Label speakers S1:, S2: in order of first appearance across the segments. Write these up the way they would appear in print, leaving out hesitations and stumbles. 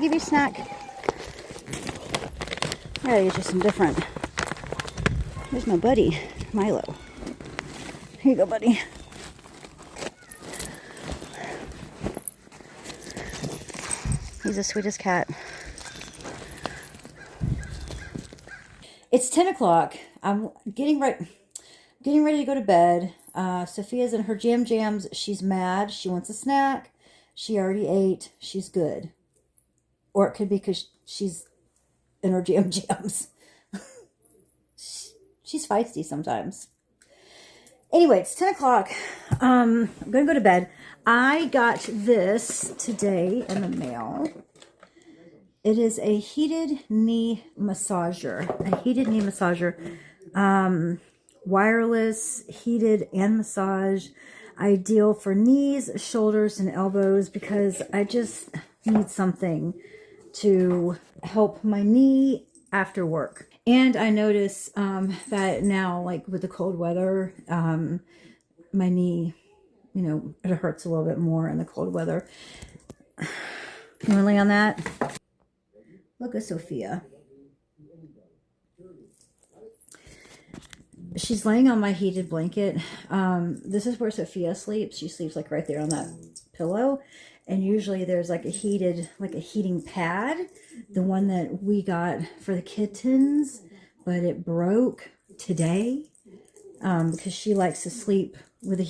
S1: give you a snack? I gotta get you some different. Here's my buddy, Milo. Here you go, buddy. He's the sweetest cat. It's 10 o'clock. I'm getting ready to go to bed. Sophia's in her jams. She's mad. She wants a snack. She already ate. She's good. Or it could be because she's in her jams. She's feisty sometimes. Anyway, it's 10 o'clock. I'm going to go to bed. I got this today in the mail. It is a heated knee massager. A heated knee massager. Wireless, heated, and massage. Ideal for knees, shoulders, and elbows because I just need something to help my knee after work. And I notice that now, like with the cold weather, my knee, you know, it hurts a little bit more in the cold weather. You want to lay on that? Look at Sophia. She's laying on my heated blanket. This is where Sophia sleeps. She sleeps like right there on that pillow. And usually there's like a heating pad. The one that we got for the kittens, but it broke today because she likes to sleep with the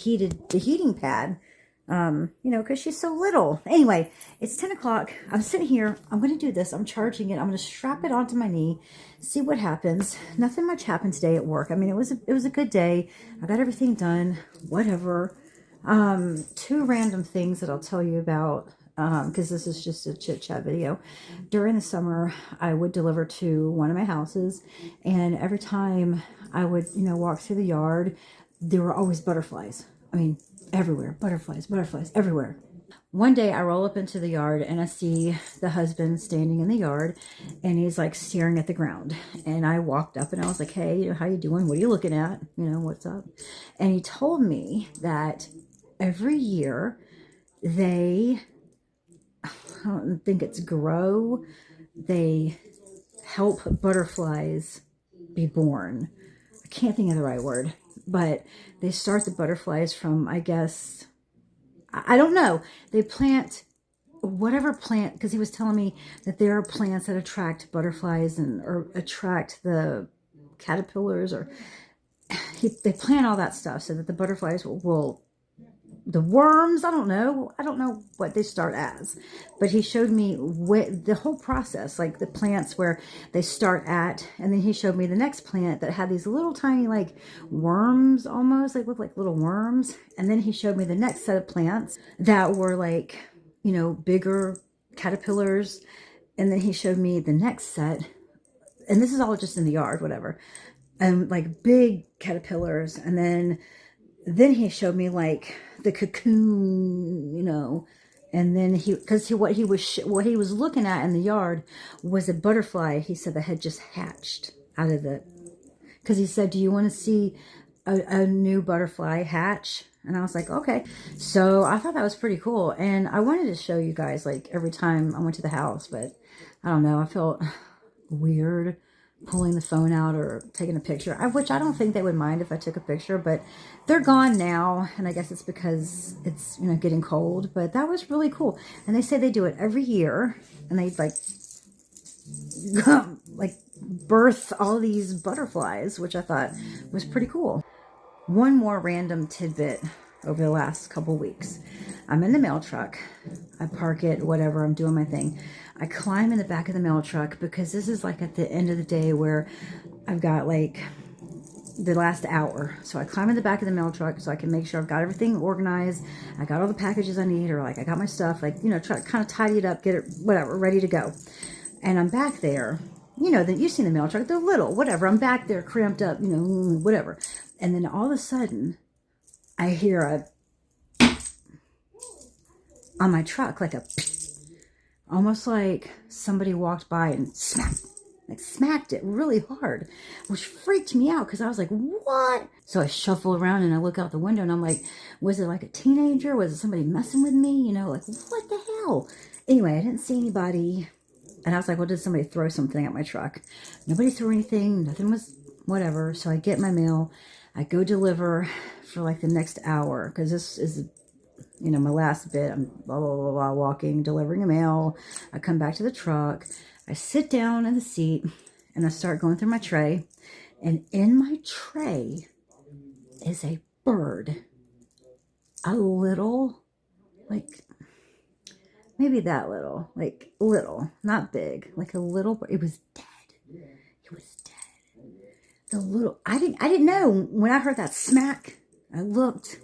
S1: heating pad. You know, because she's so little. Anyway, it's 10 o'clock. I'm sitting here. I'm going to do this. I'm charging it. I'm going to strap it onto my knee, see what happens. Nothing much happened today at work. I mean, it was a good day. I got everything done, whatever. Two random things that I'll tell you about, because this is just a chit chat video. During the summer, I would deliver to one of my houses, and every time I would, you know, walk through the yard, there were always butterflies. I mean, everywhere. Butterflies everywhere. One day I roll up into the yard and I see the husband standing in the yard and he's like staring at the ground. And I walked up and I was like, hey, you know, how you doing? What are you looking at? You know, what's up? And he told me that every year they, I don't think it's grow, they help butterflies be born. I can't think of the right word. But they start the butterflies from, I guess, I don't know. They plant whatever plant, because he was telling me that there are plants that attract butterflies or attract the caterpillars, or they plant all that stuff so that the butterflies will the worms, I don't know what they start as, but he showed me the whole process, like the plants where they start at, and then he showed me the next plant that had these little tiny like worms, almost like look like little worms, and then he showed me the next set of plants that were like, you know, bigger caterpillars, and then he showed me the next set, and this is all just in the yard, whatever, and like big caterpillars, and then he showed me like the cocoon, you know, and then what he was looking at in the yard was a butterfly. He said that had just hatched out of because he said, do you want to see a new butterfly hatch? And I was like, okay. So I thought that was pretty cool. And I wanted to show you guys like every time I went to the house, but I don't know. I felt weird pulling the phone out or taking a picture, which I don't think they would mind if I took a picture, but they're gone now, and I guess it's because it's, you know, getting cold, but that was really cool. And they say they do it every year, and they like birth all these butterflies, which I thought was pretty cool. One more random tidbit over the last couple weeks. I'm in the mail truck. I park it, whatever, I'm doing my thing. I climb in the back of the mail truck because this is like at the end of the day where I've got like the last hour. So I climb in the back of the mail truck so I can make sure I've got everything organized. I got all the packages I need, or like I got my stuff, like, you know, try to kind of tidy it up, get it, whatever, ready to go. And I'm back there, you know, that you've seen the mail truck, they're little, whatever. I'm back there cramped up, you know, whatever. And then all of a sudden I hear on my truck, like almost like somebody walked by and smacked it really hard, which freaked me out because I was like, what? So I shuffle around and I look out the window and I'm like, was it like a teenager? Was it somebody messing with me? You know, like, what the hell? Anyway, I didn't see anybody. And I was like, well, did somebody throw something at my truck? Nobody threw anything. Nothing was whatever. So I get my mail. I go deliver for like the next hour because this is, you know, my last bit. I'm blah, blah, blah, blah, walking, delivering the mail. I come back to the truck. I sit down in the seat and I start going through my tray. And in my tray is a bird. A little, like, maybe that little, like little, not big, like a little, it was dead. It was dead. The little, I didn't know when I heard that smack. I looked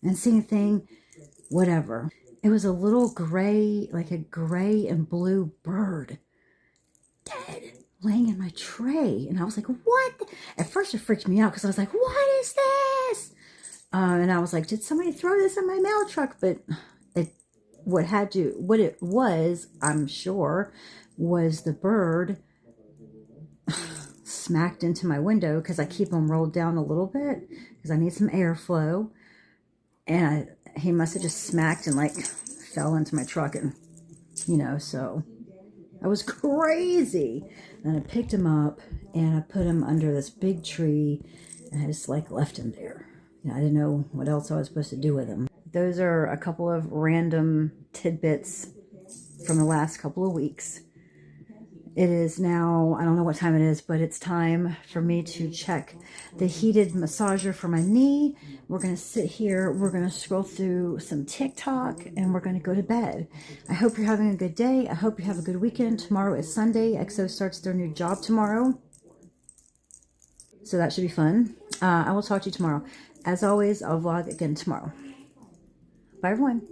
S1: and seen a thing, whatever. It was a little gray, like a gray and blue bird, dead, laying in my tray. And I was like, what? At first it freaked me out because I was like, what is this? And I was like, did somebody throw this in my mail truck? But what it was, I'm sure, was the bird smacked into my window because I keep them rolled down a little bit because I need some airflow. And he must have just smacked and like fell into my truck, and you know, so I was crazy. And I picked him up and I put him under this big tree and I just like left him there. You know, I didn't know what else I was supposed to do with him. Those are a couple of random tidbits from the last couple of weeks. It is now, I don't know what time it is, but it's time for me to check the heated massager for my knee. We're going to sit here. We're going to scroll through some TikTok and we're going to go to bed. I hope you're having a good day. I hope you have a good weekend. Tomorrow is Sunday. EXO starts their new job tomorrow. So that should be fun. I will talk to you tomorrow. As always, I'll vlog again tomorrow. Bye, everyone.